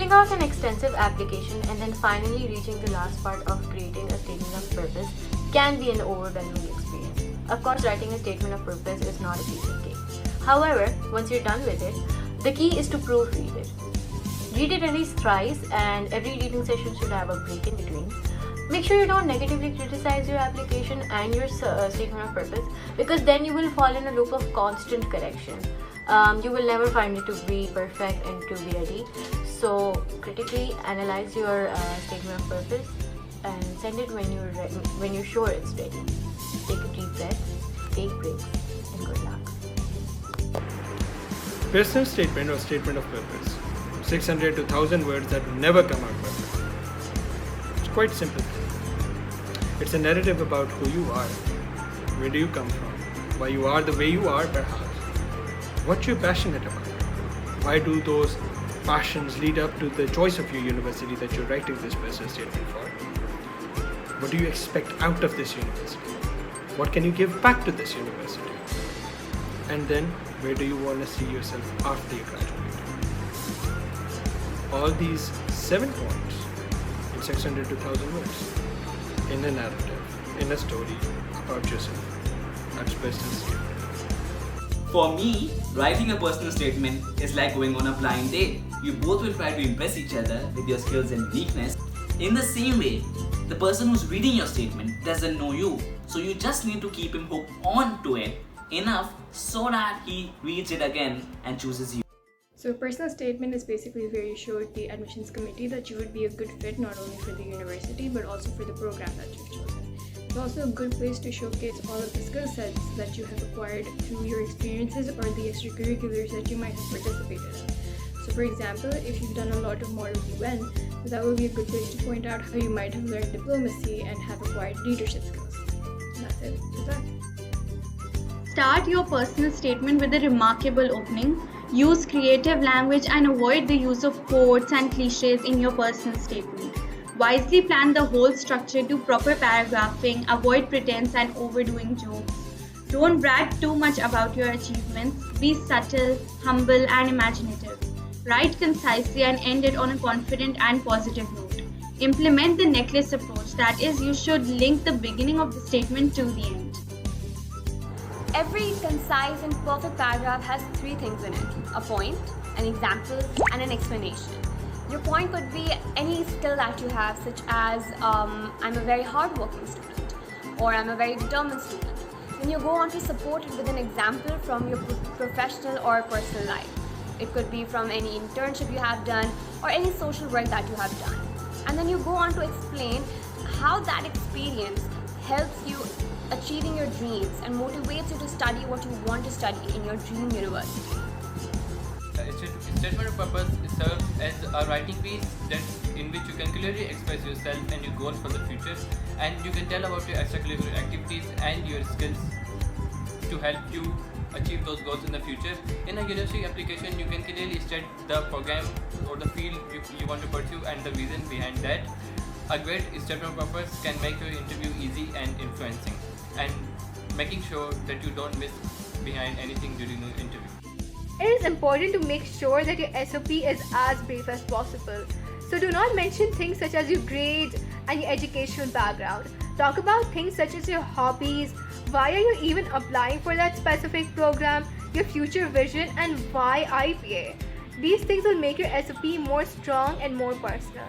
Filling out an extensive application and then finally reaching the last part of creating a statement of purpose can be an overwhelming experience. Of course, writing a statement of purpose is not a piece of cake. However, once you're done with it, the key is to proofread it. Read it at least thrice, and every reading session should have a break in between. Make sure you don't negatively criticize your application and your statement of purpose, because then you will fall in a loop of constant correction. You will never find it to be perfect and to be ready. So critically analyze your statement of purpose and send it when you're sure it's ready. Take a deep breath, take breaks, and good luck. Personal statement or statement of purpose. 600 to 1000 words that will never come out perfect. It's quite simple. It's a narrative about who you are, where do you come from, why you are the way you are perhaps, what you're passionate about, why do those passions lead up to the choice of your university that you're writing this personal statement for, what do you expect out of this university, what can you give back to this university, and then where do you want to see yourself after you graduate. All these 7 points in 600 to 1000 words in a narrative, in a story about yourself. That's personal statement. For me, writing a personal statement is like going on a blind date. You both will try to impress each other with your skills and weakness. In the same way, the person who's reading your statement doesn't know you, so you just need to keep him hooked on to it enough so that he reads it again and chooses you. So a personal statement is basically where you show the admissions committee that you would be a good fit not only for the university but also for the program that you've chosen. It's also a good place to showcase all of the skill sets that you have acquired through your experiences or the extracurriculars that you might have participated in. So for example, if you've done a lot of model UN, that would be a good place to point out how you might have learned diplomacy and have acquired leadership skills. And that's it. Good luck. Start your personal statement with a remarkable opening. Use creative language and avoid the use of quotes and cliches in your personal statement. Wisely plan the whole structure, do proper paragraphing, avoid pretense and overdoing jokes. Don't brag too much about your achievements. Be subtle, humble and imaginative. Write concisely and end it on a confident and positive note. Implement the necklace approach, that is, you should link the beginning of the statement to the end. Every concise and perfect paragraph has 3 things in it: a point, an example, and an explanation. Your point could be any skill that you have, such as I'm a very hardworking student, or I'm a very determined student. Then you go on to support it with an example from your professional or personal life. It could be from any internship you have done or any social work that you have done. And then you go on to explain how that experience helps you achieving your dreams and motivates you to study what you want to study in your dream university. Statement of purpose serves as a writing piece in which you can clearly express yourself and your goals for the future, and you can tell about your extracurricular activities and your skills to help you achieve those goals in the future. In a university application, you can clearly state the program or the field you want to pursue and the reason behind that. A great statement of purpose can make your interview easy and influencing, and making sure that you don't miss behind anything during the interview. It is important to make sure that your SOP is as brief as possible. So do not mention things such as your grade and your educational background. Talk about things such as your hobbies, why are you even applying for that specific program, your future vision, and why IBA. These things will make your SOP more strong and more personal.